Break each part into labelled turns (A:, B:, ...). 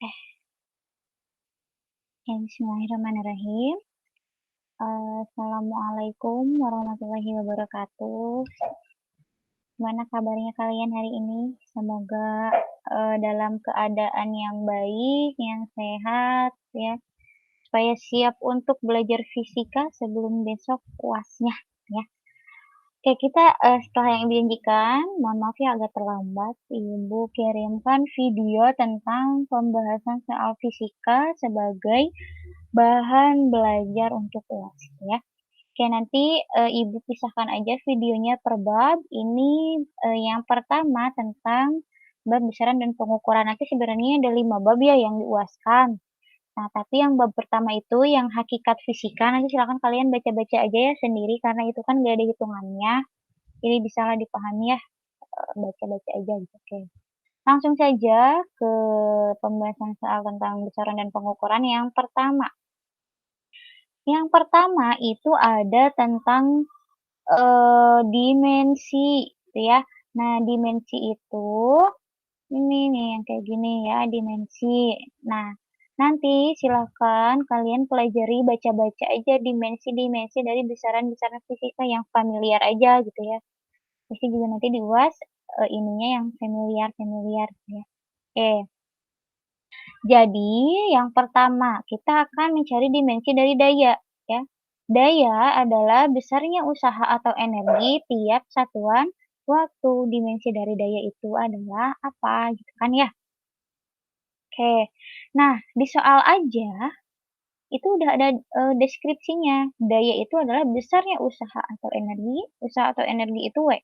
A: Eh, Bismillahirrahmanirrahim. Assalamualaikum warahmatullahi wabarakatuh. Gimana kabarnya kalian hari ini? Semoga dalam keadaan yang baik, yang sehat, ya, supaya siap untuk belajar fisika sebelum besok UASnya, ya. Oke, kita setelah yang dijanjikan, mohon maaf ya agak terlambat. Ibu kirimkan video tentang pembahasan soal fisika sebagai bahan belajar untuk UAS, ya. Oke, nanti Ibu pisahkan aja videonya per bab. Ini yang pertama tentang bab besaran dan pengukuran. Nanti sebenarnya ada 5 bab ya yang diuaskan. Nah, tapi yang bab pertama itu yang hakikat fisika, nanti silakan kalian baca-baca aja ya sendiri karena itu kan gak ada hitungannya. Jadi bisalah dipahami ya, baca-baca aja gitu. Oke. Langsung saja ke pembahasan soal tentang besaran dan pengukuran yang pertama. Yang pertama itu ada tentang dimensi, gitu ya. Nah, dimensi itu, ini nih yang kayak gini ya, dimensi. Nah, nanti silakan kalian pelajari, baca-baca aja dimensi-dimensi dari besaran-besaran fisika yang familiar aja gitu ya. Pasti juga nanti di UAS, ininya yang familiar-familiar gitu ya. Oke. Jadi, yang pertama, kita akan mencari dimensi dari daya, ya. Daya adalah besarnya usaha atau energi tiap satuan waktu. Dimensi dari daya itu adalah apa, gitu kan ya. Oke. Nah, di soal aja, itu udah ada deskripsinya. Daya itu adalah besarnya usaha atau energi itu W,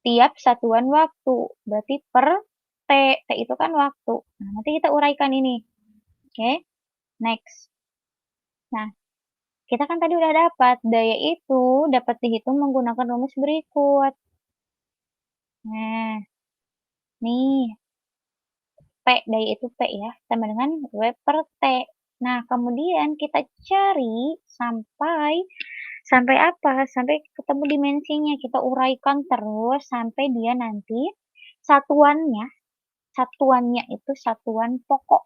A: tiap satuan waktu. Berarti per T, T itu kan waktu. Nah, nanti kita uraikan ini. Oke, next. Nah, kita kan tadi udah dapat, daya itu dapat dihitung menggunakan rumus berikut. Nah, nih, P, daya itu P ya, sama dengan W per T. Nah, kemudian kita cari sampai apa? Sampai ketemu dimensinya. Kita uraikan terus sampai dia nanti satuannya, satuannya itu satuan pokok.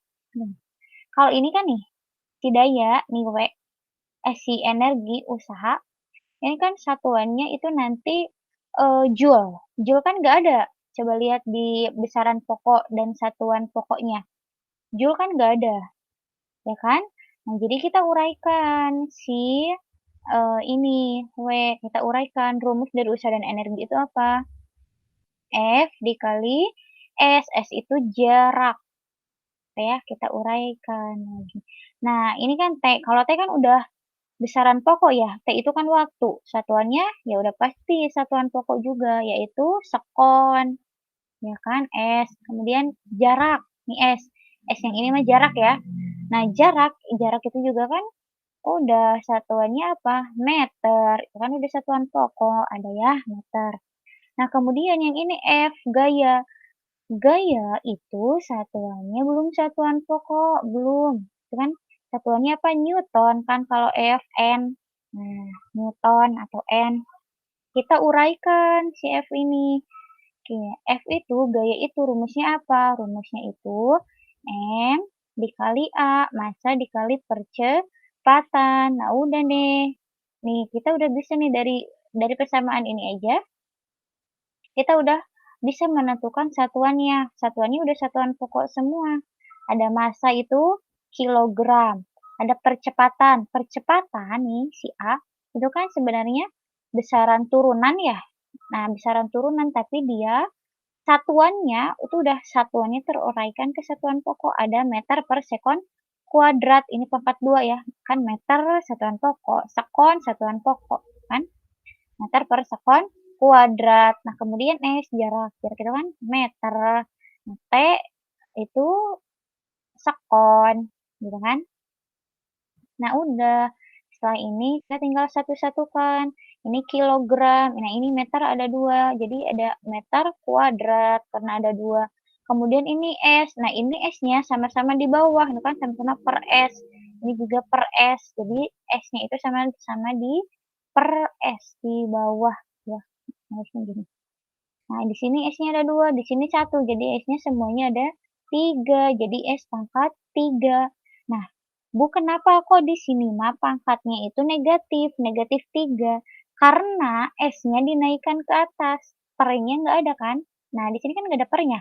A: Kalau ini kan nih, si daya, nih W, si energi, usaha, ini kan satuannya itu nanti, joule. Joule kan nggak ada. Coba lihat di besaran pokok dan satuan pokoknya. Joule kan nggak ada, ya kan? Nah, jadi kita uraikan si, ini, W, kita uraikan rumus dari usaha dan energi itu apa? F dikali S itu jarak, ya, kita uraikan lagi. Nah, ini kan T, kalau T kan udah besaran pokok ya, T itu kan waktu, satuannya ya udah pasti satuan pokok juga, yaitu sekon, ya kan, S. Kemudian jarak, nih S yang ini mah jarak ya. Nah, jarak itu juga kan udah satuannya apa, meter, itu kan udah satuan pokok, ada ya, meter. Nah, kemudian yang ini F, gaya. Gaya itu satuannya belum satuan pokok, belum. Itu kan satuannya apa? Newton kan kalau F, N. Nah, Newton atau N. Kita uraikan si F ini. Oke, F itu, gaya itu rumusnya apa? Rumusnya itu M dikali A, massa dikali percepatan. Nah, udah deh. Nih, kita udah bisa nih dari persamaan ini aja, kita udah bisa menentukan satuannya. Satuannya udah satuan pokok semua. Ada massa itu kilogram. Ada percepatan. Percepatan nih si A itu kan sebenarnya besaran turunan ya. Nah, besaran turunan tapi dia satuannya itu udah satuannya teruraikan ke satuan pokok. Ada meter per sekon kuadrat. Ini pangkat 2 ya. Kan meter satuan pokok, sekon satuan pokok kan. Meter per sekon kuadrat. Nah, kemudian S jarak. Jarak itu kan meter. Nah, T itu sekon, gitu kan. Nah, udah. Setelah ini kita tinggal satu-satukan. Ini kilogram. Nah, ini meter ada 2. Jadi ada meter kuadrat karena ada 2. Kemudian ini S. Nah, ini S-nya sama-sama di bawah. Ini kan sama-sama per S. Ini juga per S. Jadi S-nya itu sama-sama di per S di bawah. Ya, harusnya gini. Nah, di sini S-nya ada 2, di sini 1. Jadi S-nya semuanya ada 3, jadi S pangkat 3. Nah, Bu, kenapa kok di sini mah pangkatnya itu negatif, negatif 3? Karena S-nya dinaikkan ke atas, pernya nggak ada kan? Nah, di sini kan nggak ada pernya.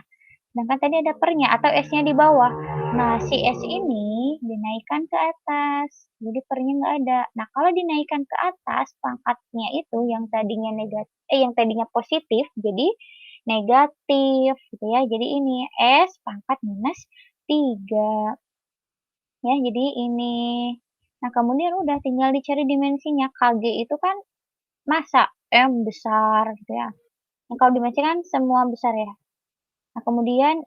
A: Sedangkan tadi ada pernya atau S-nya di bawah. Nah, si S ini dinaikkan ke atas, jadi pernya nggak ada. Nah, kalau dinaikkan ke atas, pangkatnya itu yang tadinya positif, jadi negatif, gitu ya. Jadi ini S pangkat minus 3. Ya, jadi ini. Nah, kemudian udah tinggal dicari dimensinya. KG itu kan massa, M besar gitu ya. Nah, kalau dimensi kan semua besar ya. Nah, kemudian,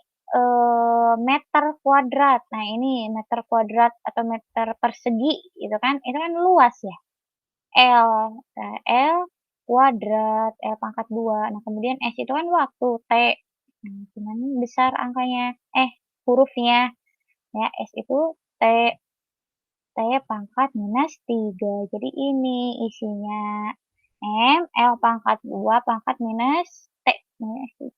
A: meter kuadrat. Nah, ini meter kuadrat atau meter persegi gitu kan, itu kan luas ya. L, L kuadrat, L pangkat 2. Nah, kemudian S itu kan waktu, T. Nah, cuman besar angkanya, hurufnya ya, S itu T. T pangkat minus 3. Jadi ini isinya M, L pangkat 2 pangkat minus T, minus 3.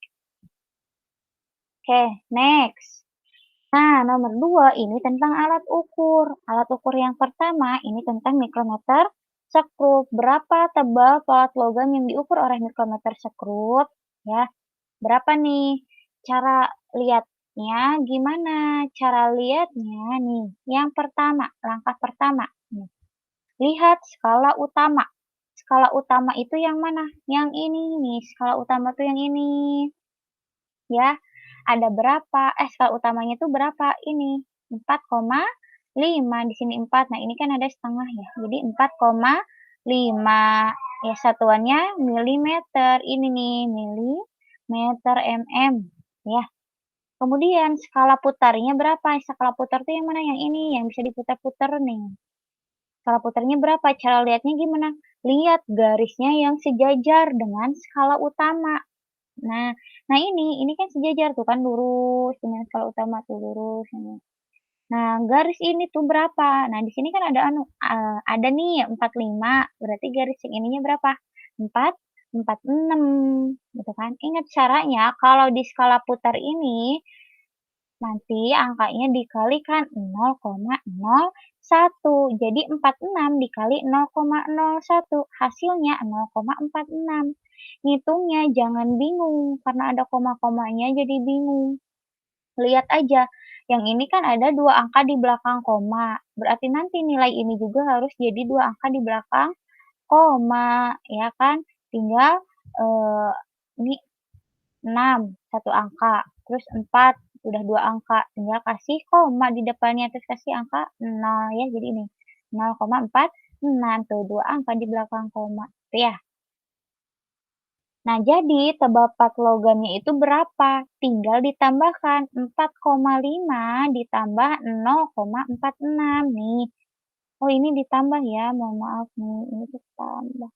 A: Oke, next. Nah, nomor 2 ini tentang alat ukur. Alat ukur yang pertama ini tentang mikrometer sekrup. Berapa tebal plat logam yang diukur oleh mikrometer sekrup? Ya, berapa nih? Cara lihatnya gimana? Cara lihatnya nih, yang pertama, langkah pertama. Nih, lihat skala utama. Skala utama itu yang mana? Yang ini nih, skala utama tuh yang ini. Ya, ada berapa? Skala utamanya itu berapa? Ini 4,5. Di sini 4. Nah, ini kan ada setengah ya. Jadi 4,5. Ya, satuannya milimeter. Ini nih, milimeter mm. Ya. Kemudian skala putarnya berapa? Skala putar tuh yang mana? Yang ini, yang bisa diputar-putar nih. Skala putarnya berapa? Cara lihatnya gimana? Lihat garisnya yang sejajar dengan skala utama. Nah nah ini kan sejajar tuh kan lurus dengan skala utama tuh lurus ini. Nah, garis ini tuh berapa? Nah, di sini kan ada ada nih 45, berarti garis yang ininya berapa? 4, 46 gitu kan. Ingat caranya kalau di skala putar ini nanti angkanya dikalikan 0,01. Jadi 46 dikali 0,01 hasilnya 0,46. Ngitungnya jangan bingung karena ada koma-komanya jadi bingung. Lihat aja, yang ini kan ada 2 angka di belakang koma, berarti nanti nilai ini juga harus jadi 2 angka di belakang koma, ya kan? Tinggal, ini 6, 1 angka, terus 4, udah 2 angka, tinggal kasih koma di depannya, terus kasih angka 0 ya, jadi ini 0,46 tuh 2 angka di belakang koma, tuh ya. Nah, jadi tebal plat logamnya itu berapa? Tinggal ditambahkan 4,5 ditambah 0,46 nih. Oh, ini ditambah ya, mohon maaf nih, ini ditambah.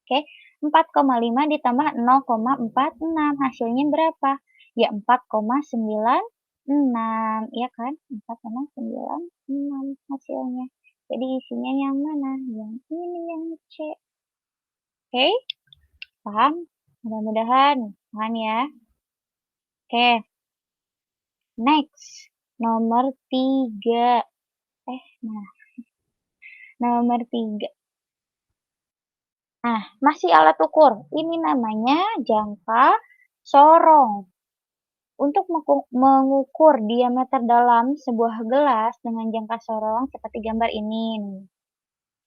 A: Oke, 4,5 ditambah 0,46 hasilnya berapa? Ya 4,96, ya kan? 4,96 hasilnya. Jadi isinya yang mana? Yang ini, yang C. Oke, paham? Mudah-mudahan paham ya. Oke, next. Nomor 3. Nah, nomor 3. Nah, masih alat ukur. Ini namanya jangka sorong. Untuk mengukur diameter dalam sebuah gelas dengan jangka sorong seperti gambar ini nih.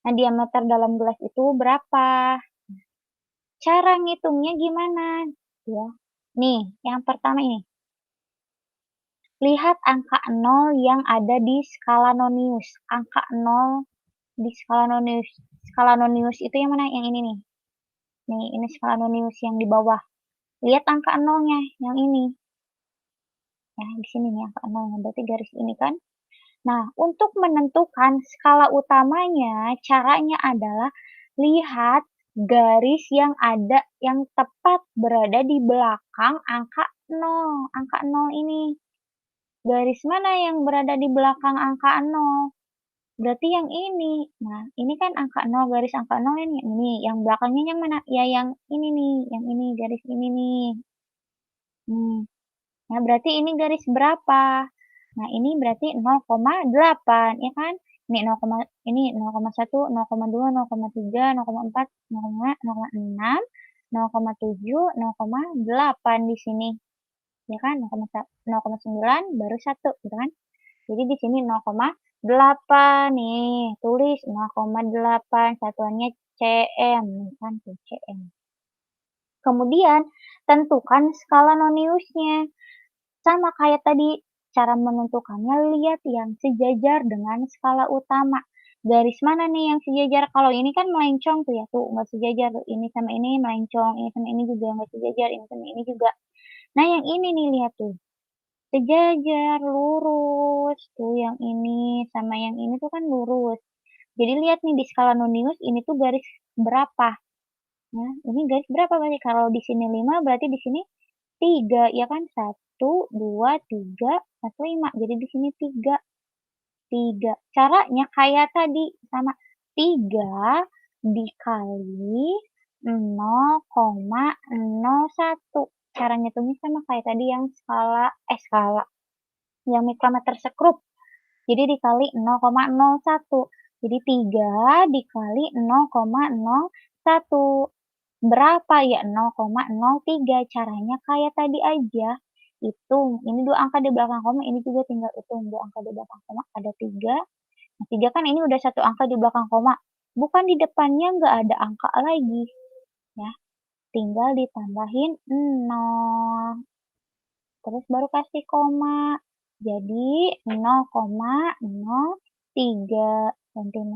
A: Nah, diameter dalam gelas itu berapa? Cara ngitungnya gimana? Ya. Nih, yang pertama ini. Lihat angka 0 yang ada di skala nonius. Angka 0 di skala nonius. Skala nonius itu yang mana? Yang ini nih. Nih, ini skala nonius yang di bawah. Lihat angka 0-nya, yang ini. Nah, di sini nih angka 0, berarti garis ini kan. Nah, untuk menentukan skala utamanya, caranya adalah lihat garis yang ada yang tepat berada di belakang angka 0. Angka 0 ini. Garis mana yang berada di belakang angka 0? Berarti yang ini. Nah, ini kan angka 0, garis angka 0 ini. Yang belakangnya yang mana? Ya yang ini nih, yang ini, garis ini nih. Hmm. Nah, berarti ini garis berapa? Nah, ini berarti 0,8, ya kan? Ini 0,1, 0,2, 0,3, 0,4, 0,5, 0,6, 0,7, 0,8 di sini, ya kan? 0,9 baru 1, gitu kan? Jadi di sini 0,8 nih, tulis 0,8, satuannya cm, kan tuh cm. Kemudian tentukan skala noniusnya. Sama kayak tadi, cara menentukannya lihat yang sejajar dengan skala utama. Garis mana nih yang sejajar? Kalau ini kan melencong tuh ya, tuh nggak sejajar tuh. Ini sama ini melencong, ini sama ini juga nggak sejajar, ini sama ini juga. Nah yang ini nih lihat tuh, sejajar, lurus. Tuh yang ini sama yang ini tuh kan lurus. Jadi lihat nih di skala nonius ini tuh garis berapa. Nah, ini garis berapa berarti? Kalau di sini 5 berarti di sini 3 ya kan? 1, 2, 3, 4, 5. Jadi di sini 3, 3. Caranya kayak tadi, sama 3 dikali 0,01. Cara ngitungnya sama kayak tadi yang skala, yang mikrometer sekrup. Jadi dikali 0,01. Jadi 3 dikali 0,01. Berapa ya? 0,03. Caranya kayak tadi aja. Hitung. Ini 2 angka di belakang koma, ini juga tinggal hitung. 2 angka di belakang koma ada 3. Nah, 3 kan ini udah 1 angka di belakang koma. Bukan di depannya nggak ada angka lagi. Ya, tinggal ditambahin 0. Terus baru kasih koma. Jadi 0,03 cm.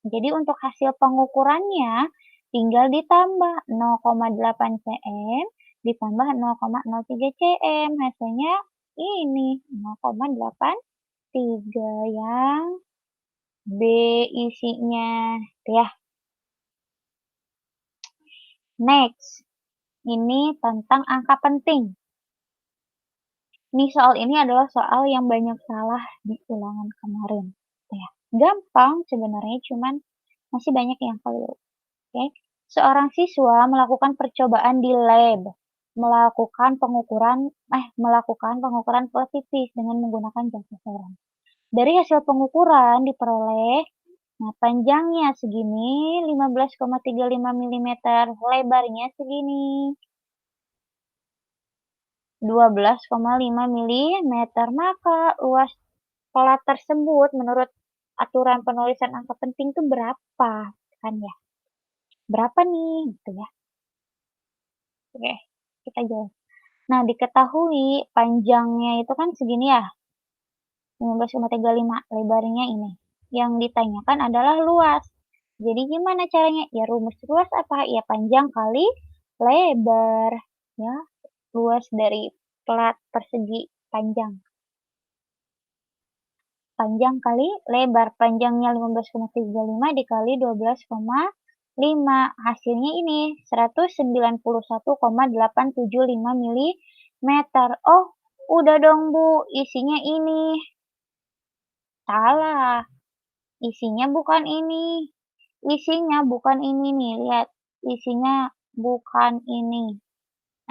A: Jadi untuk hasil pengukurannya tinggal ditambah 0,8 cm ditambah 0,03 cm. Hasilnya ini 0,83 yang B isinya. Ya, next. Ini tentang angka penting. Nih soal ini adalah soal yang banyak salah di ulangan kemarin. Ya, gampang sebenarnya, cuman masih banyak yang keliru. Oke. Seorang siswa melakukan percobaan di lab, melakukan pengukuran pelipis dengan menggunakan jas seseorang. Dari hasil pengukuran diperoleh, nah panjangnya segini 15,35 mm, lebarnya segini 12,5 mm, maka luas pola tersebut menurut aturan penulisan angka penting itu berapa? Kan ya. Berapa nih? Gitu ya. Oke, kita jawab. Nah, diketahui panjangnya itu kan segini ya, 15,35, lebarnya ini. Yang ditanyakan adalah luas. Jadi gimana caranya? Ya rumus luas apa? Ya panjang kali lebar. Ya, luas dari plat persegi panjang. Panjang kali lebar. Panjangnya 15,35 dikali 12,5. Hasilnya ini 191,875 mm. Oh, udah dong Bu, isinya ini. Salah. Isinya bukan ini. Isinya bukan ini nih, lihat. Isinya bukan ini.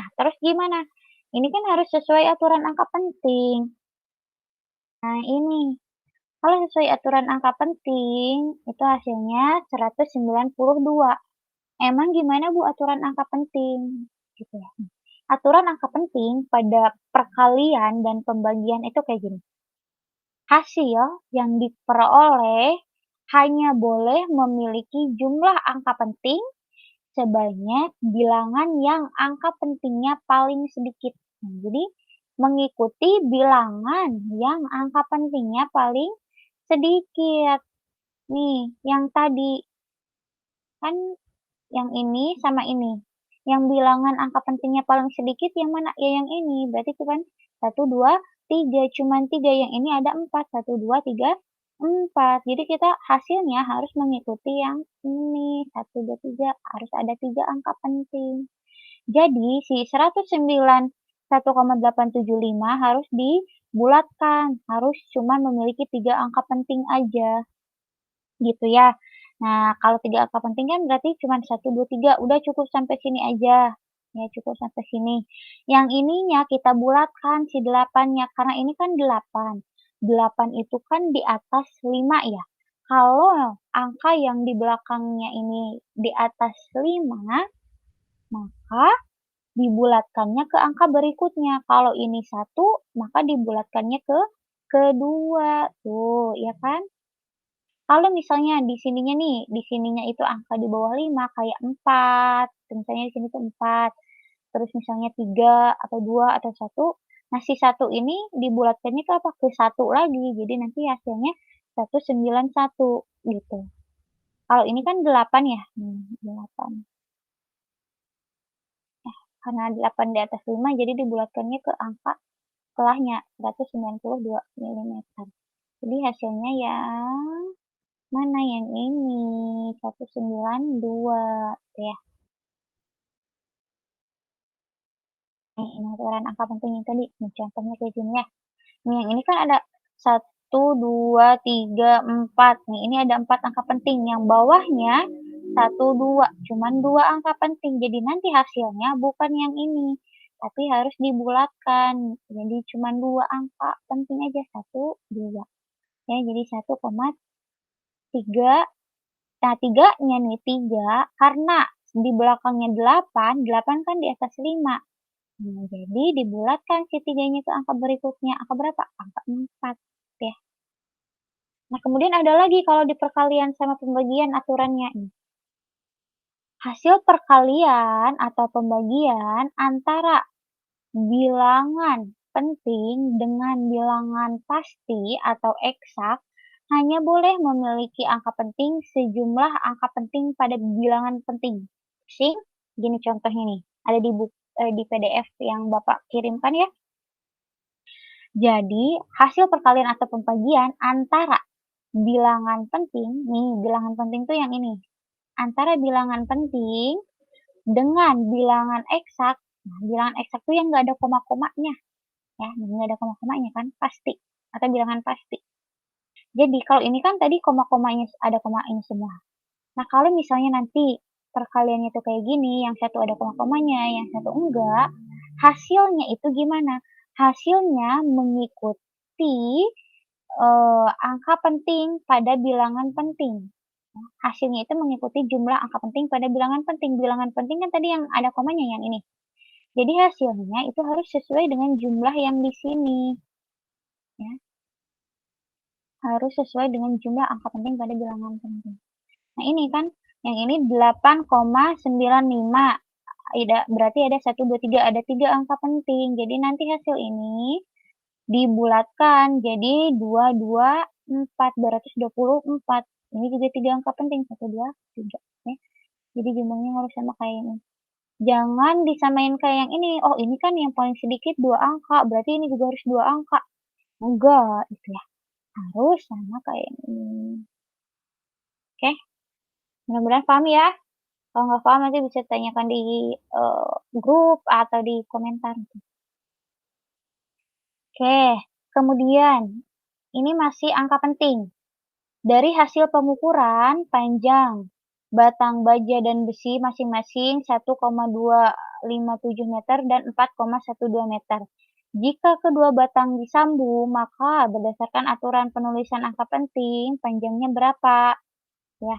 A: Nah, terus gimana? Ini kan harus sesuai aturan angka penting. Nah, ini. Kalau sesuai aturan angka penting, itu hasilnya 192. Emang gimana Bu aturan angka penting? Gitu ya. Aturan angka penting pada perkalian dan pembagian itu kayak gini. Hasil yang diperoleh hanya boleh memiliki jumlah angka penting sebanyak bilangan yang angka pentingnya paling sedikit. Nah, jadi mengikuti bilangan yang angka pentingnya paling sedikit. Nih, yang tadi kan yang ini sama ini. Yang bilangan angka pentingnya paling sedikit yang mana? Ya yang ini. Berarti cuman 1, 2, 3. Cuman 3. Yang ini ada 4. 1, 2, 3, 4. Jadi kita hasilnya harus mengikuti yang ini. 1, 2, 3. Harus ada 3 angka penting. Jadi si 191,875 harus dibulatkan. Harus cuma memiliki 3 angka penting aja. Gitu ya. Nah, kalau 3 angka penting kan berarti cuma 1, 2, 3, udah cukup sampai sini aja. Ya cukup sampai sini. Yang ininya kita bulatkan si 8-nya, karena ini kan 8. 8 itu kan di atas 5 ya. Kalau angka yang di belakangnya ini di atas 5, maka dibulatkannya ke angka berikutnya. Kalau ini 1, maka dibulatkannya ke kedua. Tuh, ya kan? Kalau misalnya di sininya nih, di sininya itu angka di bawah 5 kayak 4, misalnya di sini tuh 4, terus misalnya 3 atau 2 atau 1, nah si 1 ini dibulatkannya ke apa? Ke 1 lagi. Jadi nanti hasilnya 191 gitu. Kalau ini kan 8 ya, 8. Karena 8 di atas 5 jadi dibulatkannya ke angka setelahnya 192 milimeter. Jadi hasilnya yang mana yang ini? 192 ya. Ini aturan angka penting yang tadi. Nih contohnya kayak gini ya. Nih yang ini kan ada 1, 2, 3, 4. Nih ini ada 4 angka penting. Yang bawahnya 1, 2. Cuman 2 angka penting. Jadi nanti hasilnya bukan yang ini. Tapi harus dibulatkan. Jadi cuman 2 angka penting aja. 1, 2. Ya, jadi 1,3. Nah, 3-nya nih 3 karena di belakangnya 8, 8 kan di atas 5. Nah, jadi dibulatkan si 3-nya ke angka berikutnya. Angka berapa? Angka 4 ya. Nah, kemudian ada lagi kalau di perkalian sama pembagian aturannya nih. Hasil perkalian atau pembagian antara bilangan penting dengan bilangan pasti atau eksak hanya boleh memiliki angka penting sejumlah angka penting pada bilangan penting. Sing, gini contohnya nih, ada di PDF yang Bapak kirimkan ya. Jadi, hasil perkalian atau pembagian antara bilangan penting, nih bilangan penting tuh yang ini, antara bilangan penting dengan bilangan eksak. Nah, bilangan eksak tuh yang nggak ada koma-komanya, ya, nggak ada koma-komanya kan, pasti, atau bilangan pasti. Jadi kalau ini kan tadi koma-komanya ada koma ini semua. Nah, kalau misalnya nanti perkaliannya tuh kayak gini, yang satu ada koma-komanya, yang satu enggak, hasilnya itu gimana? Hasilnya mengikuti angka penting pada bilangan penting. Hasilnya itu mengikuti jumlah angka penting pada bilangan penting. Bilangan penting kan tadi yang ada komanya yang ini. Jadi hasilnya itu harus sesuai dengan jumlah yang di sini. Ya. Harus sesuai dengan jumlah angka penting pada bilangan penting. Nah ini kan, yang ini 8,95. Berarti ada 1, 2, 3. Ada 3 angka penting. Jadi nanti hasil ini dibulatkan jadi 2, 2, 4. 224. Ini juga 3 angka penting. 1, 2, 3. Ya. Jadi jumlahnya harus sama kayak ini. Jangan disamain kayak yang ini. Oh ini kan yang paling sedikit 2 angka. Berarti ini juga harus 2 angka. Enggak, itu ya. Harus sama kayak ini. Oke, mudah-mudahan paham ya. Kalau nggak paham nanti bisa tanyakan di grup atau di komentar. Oke, kemudian ini masih angka penting. Dari hasil pengukuran panjang batang baja dan besi masing-masing 1,257 meter dan 4,12 meter. Jika kedua batang disambung, maka berdasarkan aturan penulisan angka penting, panjangnya berapa? Ya.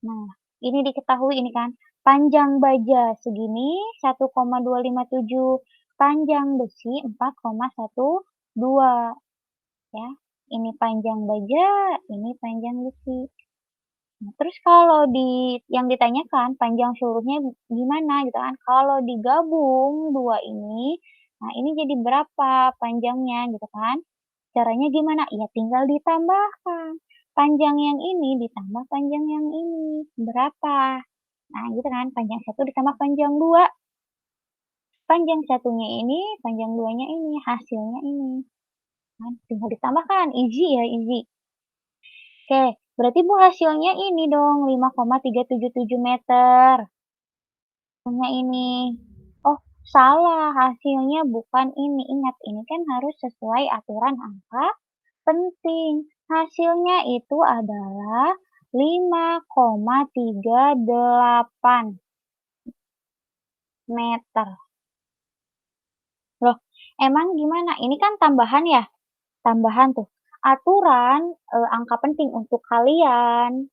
A: Nah, ini diketahui ini kan, panjang baja segini 1,257, panjang besi 4,12 ya. Ini panjang baja, ini panjang besi. Nah, terus kalau yang ditanyakan panjang seluruhnya gimana gitu kan. Kalau digabung dua ini, nah ini jadi berapa panjangnya gitu kan. Caranya gimana? Ya tinggal ditambahkan. Panjang yang ini ditambah panjang yang ini. Berapa? Nah gitu kan, panjang 1 ditambah panjang 2. Panjang satunya ini, panjang 2-nya ini, hasilnya ini. Nah, tinggal ditambahkan, easy ya, easy. Oke, berarti Bu hasilnya ini dong, 5,377 meter. Hasilnya ini. Oh, salah, hasilnya bukan ini. Ingat, ini kan harus sesuai aturan angka penting. Hasilnya itu adalah 5,38. meter. Loh, emang gimana? Ini kan tambahan ya? Tambahan tuh. Aturan, angka penting untuk kalian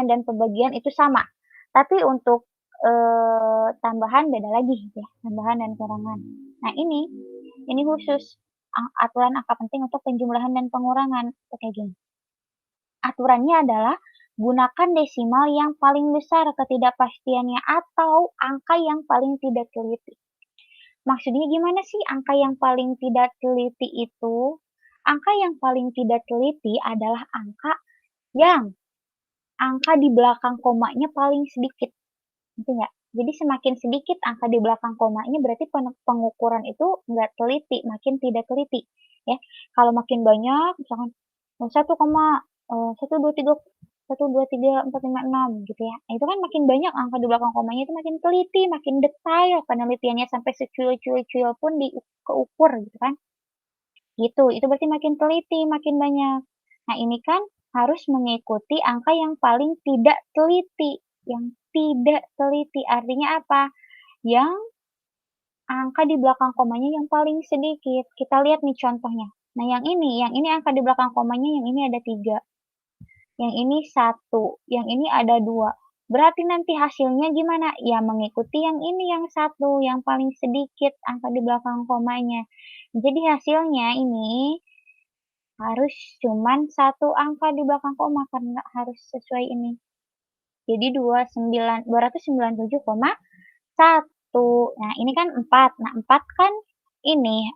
A: dan pembagian itu sama. Tapi untuk, tambahan beda lagi gitu ya, tambahan dan kurangan. Nah ini khusus aturan angka penting untuk penjumlahan dan pengurangan, tuh kayak gini. Aturannya adalah gunakan desimal yang paling besar ketidakpastiannya atau angka yang paling tidak teliti. Maksudnya gimana sih angka yang paling tidak teliti itu? Angka yang paling tidak teliti adalah angka di belakang komanya paling sedikit, ngerti nggak? Jadi semakin sedikit angka di belakang komanya berarti pengukuran itu nggak teliti, makin tidak teliti, ya. Kalau makin banyak misalkan, 1,123456 gitu ya. Nah, itu kan makin banyak angka di belakang komanya itu makin teliti, makin detail penelitiannya sampai secuil-cuil pun keukur gitu kan. Gitu, itu berarti makin teliti, makin banyak. Nah, ini kan harus mengikuti angka yang paling tidak teliti, yang tidak teliti artinya apa? Yang angka di belakang komanya yang paling sedikit. Kita lihat nih contohnya. Nah, yang ini angka di belakang komanya yang ini ada 3, yang ini 1, yang ini ada 2. Berarti nanti hasilnya gimana? Ya mengikuti yang ini yang 1, yang paling sedikit angka di belakang komanya. Jadi hasilnya ini harus cuman 1 angka di belakang koma karena harus sesuai ini. Jadi 297,1. Nah, ini kan 4. Nah, 4 kan ini,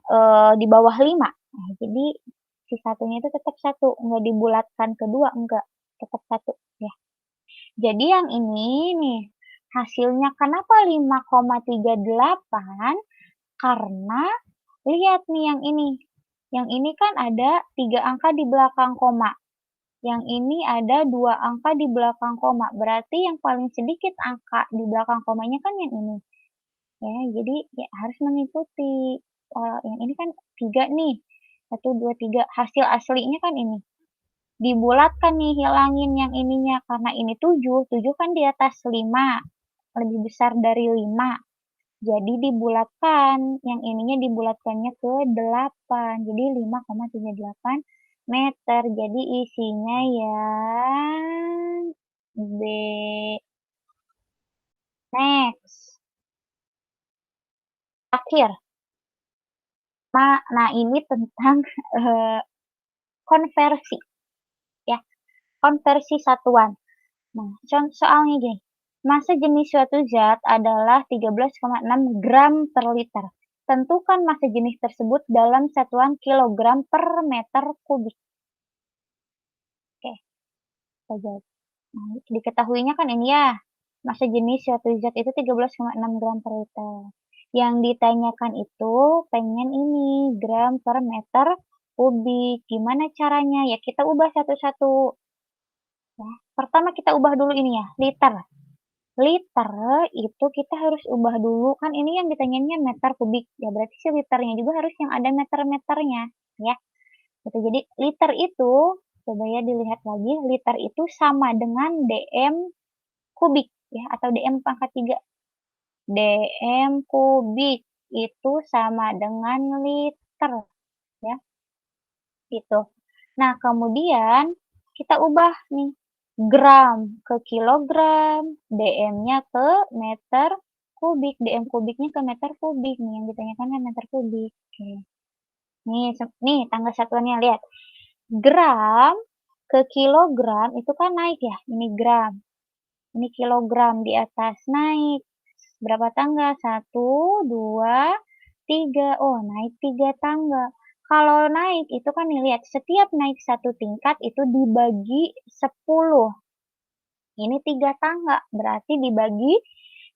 A: di bawah 5. Nah, jadi si satunya itu tetap 1, enggak dibulatkan ke 2, enggak, tetap 1 ya. Jadi yang ini nih, hasilnya kenapa 5,38? Karena lihat nih yang ini. Yang ini kan ada 3 angka di belakang koma. Yang ini ada 2 angka di belakang koma. Berarti yang paling sedikit angka di belakang komanya kan yang ini. Ya, jadi ya harus mengikuti. Yang ini kan 3 nih. 1, 2, 3. Hasil aslinya kan ini. Dibulatkan nih, hilangin yang ininya. Karena ini 7. 7 kan di atas 5. Lebih besar dari 5. Jadi dibulatkan, yang ininya dibulatkannya ke 8. Jadi 5,38 meter. Jadi isinya yang B. Next. Akhir. Nah ini tentang konversi ya, konversi satuan. Nah, soalnya gini, massa jenis suatu zat adalah 13,6 gram per liter. Tentukan massa jenis tersebut dalam satuan kilogram per meter kubik. Oke, kita jawab. Nah, diketahuinya kan ini ya, massa jenis suatu zat itu 13,6 gram per liter. Yang ditanyakan itu pengen ini, gram per meter kubik. Gimana caranya? Ya kita ubah satu-satu. Ya, pertama kita ubah dulu ini ya, liter. Liter itu kita harus ubah dulu, kan ini yang ditanyainnya meter kubik, ya berarti si liternya juga harus yang ada meter-meternya, ya. Gitu, jadi liter itu, coba ya dilihat lagi, liter itu sama dengan dm kubik, ya, atau dm pangkat 3. dm kubik itu sama dengan liter, ya, gitu. Nah, kemudian kita ubah nih, gram ke kilogram, dm-nya ke meter kubik, dm kubiknya ke meter kubik nih, yang ditanyakan kan meter kubik. Oke. Nih tanggal satuannya lihat. Gram ke kilogram itu kan naik ya, ini gram. Ini kilogram di atas naik. Berapa tangga? 1, 2, 3. Oh, naik 3 tangga. Kalau naik itu kan nih lihat, setiap naik 1 tingkat itu dibagi 10. Ini 3 tangga, berarti dibagi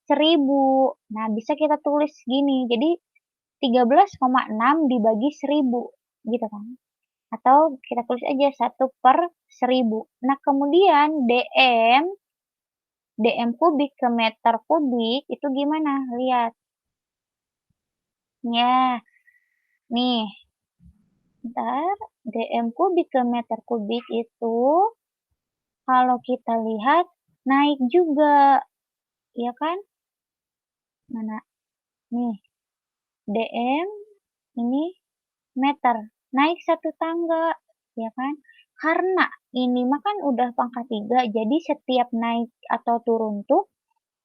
A: 1000. Nah, bisa kita tulis gini, jadi 13,6 dibagi 1000, gitu kan. Atau kita tulis aja 1/1000. Nah, kemudian dm kubik ke meter kubik itu gimana? Lihat. Ya, nih, ntar dm kubik ke meter kubik itu kalau kita lihat naik juga, ya kan? Mana? Nih, dm ini meter, naik 1 tangga, ya kan? Karena ini mah kan udah pangkat 3, jadi setiap naik atau turun tuh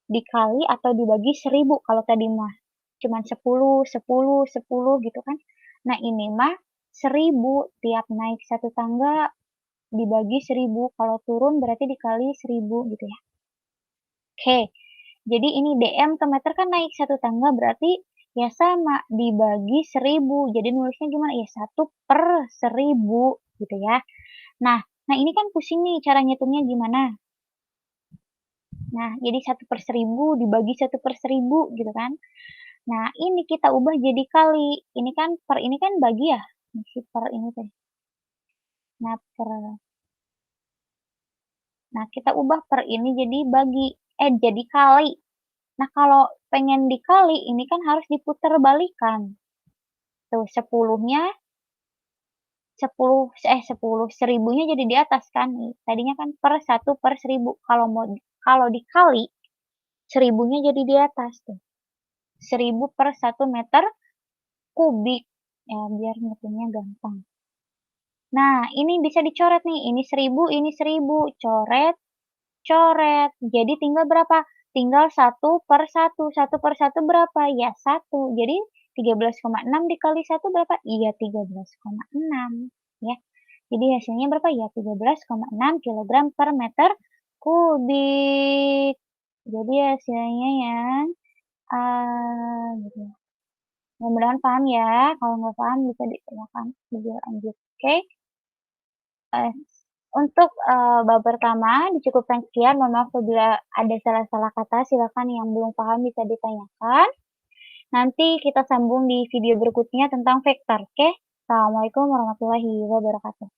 A: dikali atau dibagi 1000 kalau tadi mah cuman 10, 10, 10 gitu kan. Nah ini mah 1000 tiap naik 1 tangga dibagi 1000, kalau turun berarti dikali 1000 gitu ya. Oke, jadi ini dm ke meter kan naik 1 tangga berarti ya sama dibagi 1000. Jadi nulisnya gimana? Ya 1/1000 gitu ya. Nah ini kan pusing nih cara ngitungnya gimana. Nah, jadi 1/1000 dibagi 1/1000 gitu kan. Nah, ini kita ubah jadi kali. Ini kan per ini kan bagi ya, si per ini teh. Nah, kita ubah per ini jadi bagi, jadi kali. Nah, kalau pengen dikali, ini kan harus diputar balikan. Tuh, 10-nya 10 1000-nya jadi di atas kan. Tadinya kan per 1/1000. Kalau dikali, 1000-nya jadi di atas tuh. 1000/1 meter kubik. Ya, biar ngitungnya gampang. Nah, ini bisa dicoret nih, ini 1000, ini 1000, coret, coret. Jadi tinggal berapa? Tinggal 1/1. 1/1 berapa? Ya 1. Jadi 13,6 dikali 1 berapa? Iya 13,6. Ya. Jadi hasilnya berapa? Ya 13,6 kilogram per meter kubik. Jadi hasilnya yang gitu. Mudah-mudahan paham ya. Kalau nggak paham bisa ditanyakan lebih lanjut. Oke? Eh, untuk, bab pertama dicukupkan sekian, mohon maaf apabila ada salah-salah kata, silakan yang belum paham bisa ditanyakan. Nanti kita sambung di video berikutnya tentang vektor, oke? Assalamualaikum warahmatullahi wabarakatuh.